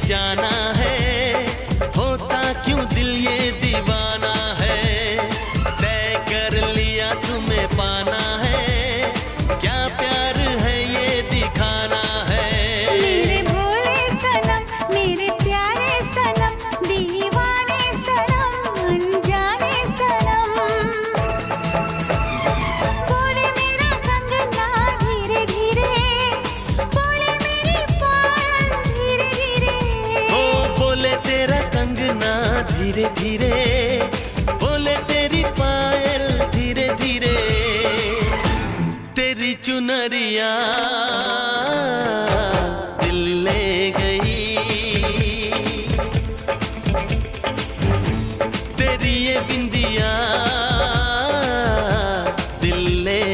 जाना है, होता क्यों दिल ये दीवाना है। तय कर लिया तुम्हें पाना है, क्या प्यार है ये दिखाना है। मेरे भोले सनम, मेरे प्यारे सनम, दीवाने सनम, अनजाने सनम। बोले मेरा कंगना धीरे धीरे, बोले मेरी पायल धीरे धीरे। ओ बोले तेरा कंगना धीरे धीरे, बोले तेरी पायल धीरे धीरे। तेरी चुनरिया